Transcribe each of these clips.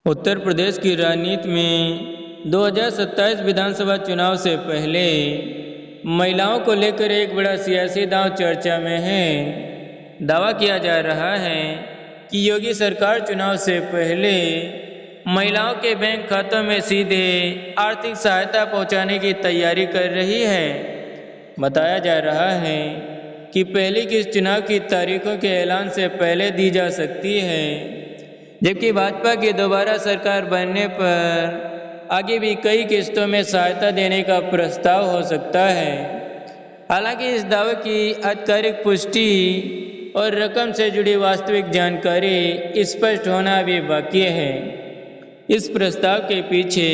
उत्तर प्रदेश की राजनीति में 2027 विधानसभा चुनाव से पहले महिलाओं को लेकर एक बड़ा सियासी दांव चर्चा में है। दावा किया जा रहा है कि योगी सरकार चुनाव से पहले महिलाओं के बैंक खातों में सीधे आर्थिक सहायता पहुंचाने की तैयारी कर रही है। बताया जा रहा है कि पहली किस्त चुनाव की तारीखों के ऐलान से पहले दी जा सकती है, जबकि भाजपा की दोबारा सरकार बनने पर आगे भी कई किस्तों में सहायता देने का प्रस्ताव हो सकता है। हालांकि इस दावे की आधिकारिक पुष्टि और रकम से जुड़ी वास्तविक जानकारी स्पष्ट होना अभी बाकी है। इस प्रस्ताव के पीछे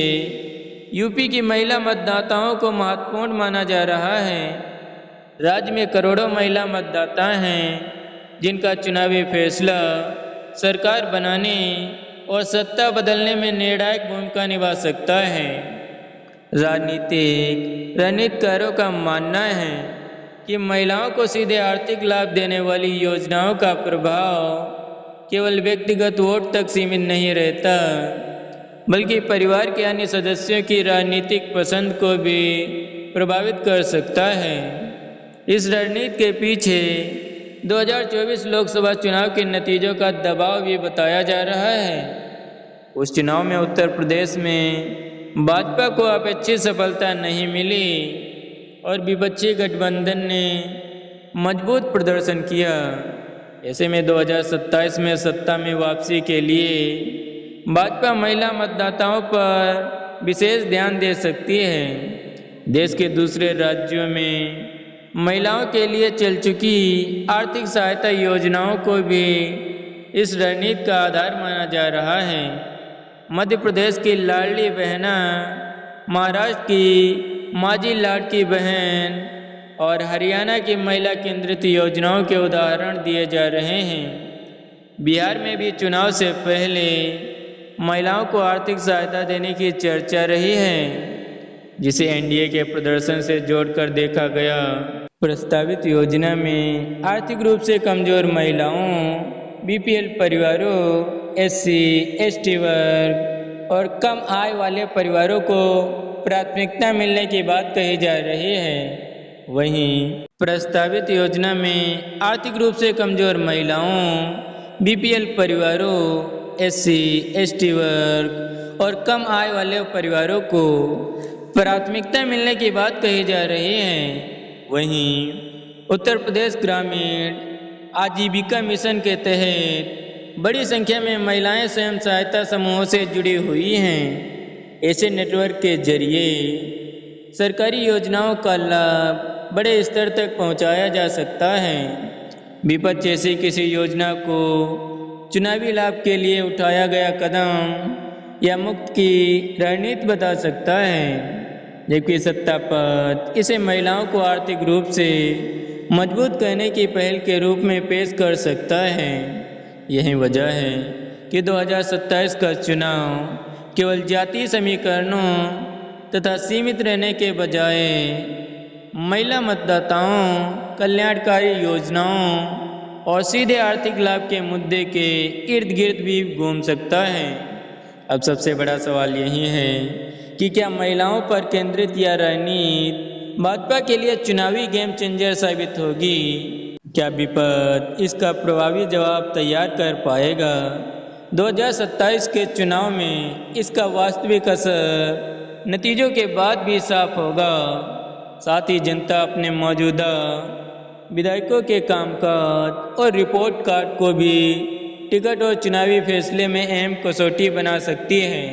यूपी की महिला मतदाताओं को महत्वपूर्ण माना जा रहा है। राज्य में करोड़ों महिला मतदाता हैं जिनका चुनावी फैसला सरकार बनाने और सत्ता बदलने में निर्णायक भूमिका निभा सकता है। राजनीतिकारों का मानना है कि महिलाओं को सीधे आर्थिक लाभ देने वाली योजनाओं का प्रभाव केवल व्यक्तिगत वोट तक सीमित नहीं रहता, बल्कि परिवार के अन्य सदस्यों की राजनीतिक पसंद को भी प्रभावित कर सकता है। इस रणनीति के पीछे 2024 लोकसभा चुनाव के नतीजों का दबाव भी बताया जा रहा है। उस चुनाव में उत्तर प्रदेश में भाजपा को अपेक्षित सफलता नहीं मिली और विपक्षी गठबंधन ने मजबूत प्रदर्शन किया। ऐसे में 2027 में सत्ता में वापसी के लिए भाजपा महिला मतदाताओं पर विशेष ध्यान दे सकती है। देश के दूसरे राज्यों में महिलाओं के लिए चल चुकी आर्थिक सहायता योजनाओं को भी इस रणनीति का आधार माना जा रहा है। मध्य प्रदेश की लाडली बहना, महाराष्ट्र की माझी लाडकी बहन और हरियाणा की महिला केंद्रित योजनाओं के उदाहरण दिए जा रहे हैं। बिहार में भी चुनाव से पहले महिलाओं को आर्थिक सहायता देने की चर्चा रही है, जिसे एनडीए के प्रदर्शन से जोड़कर देखा गया। प्रस्तावित योजना में आर्थिक रूप से कमजोर महिलाओं, बीपीएल परिवारों, एससी, एसटी वर्ग और कम आय वाले परिवारों को प्राथमिकता मिलने की बात कही जा रही है। वहीं प्रस्तावित योजना में आर्थिक रूप से कमजोर महिलाओं, बीपीएल परिवारों, एससी, एसटी वर्ग और कम आय वाले परिवारों को प्राथमिकता मिलने की बात कही जा रही है। वहीं उत्तर प्रदेश ग्रामीण आजीविका मिशन के तहत बड़ी संख्या में महिलाएं स्वयं सहायता समूहों से जुड़ी हुई हैं। ऐसे नेटवर्क के जरिए सरकारी योजनाओं का लाभ बड़े स्तर तक पहुंचाया जा सकता है। विपक्ष ऐसी किसी योजना को चुनावी लाभ के लिए उठाया गया कदम या मुक्त की रणनीति बता सकता है, जबकि सत्ता पक्ष इसे महिलाओं को आर्थिक रूप से मजबूत करने की पहल के रूप में पेश कर सकता है। यही वजह है कि 2027 का चुनाव केवल जातीय समीकरणों तथा सीमित रहने के बजाय महिला मतदाताओं, कल्याणकारी योजनाओं और सीधे आर्थिक लाभ के मुद्दे के इर्द गिर्द भी घूम सकता है। अब सबसे बड़ा सवाल यही है कि क्या महिलाओं पर केंद्रित यह रणनीति भाजपा के लिए चुनावी गेम चेंजर साबित होगी? क्या विपक्ष इसका प्रभावी जवाब तैयार कर पाएगा? 2027 के चुनाव में इसका वास्तविक असर नतीजों के बाद भी साफ होगा। साथ ही जनता अपने मौजूदा विधायकों के कामकाज और रिपोर्ट कार्ड को भी टिकट और चुनावी फैसले में अहम कसौटी बना सकती है।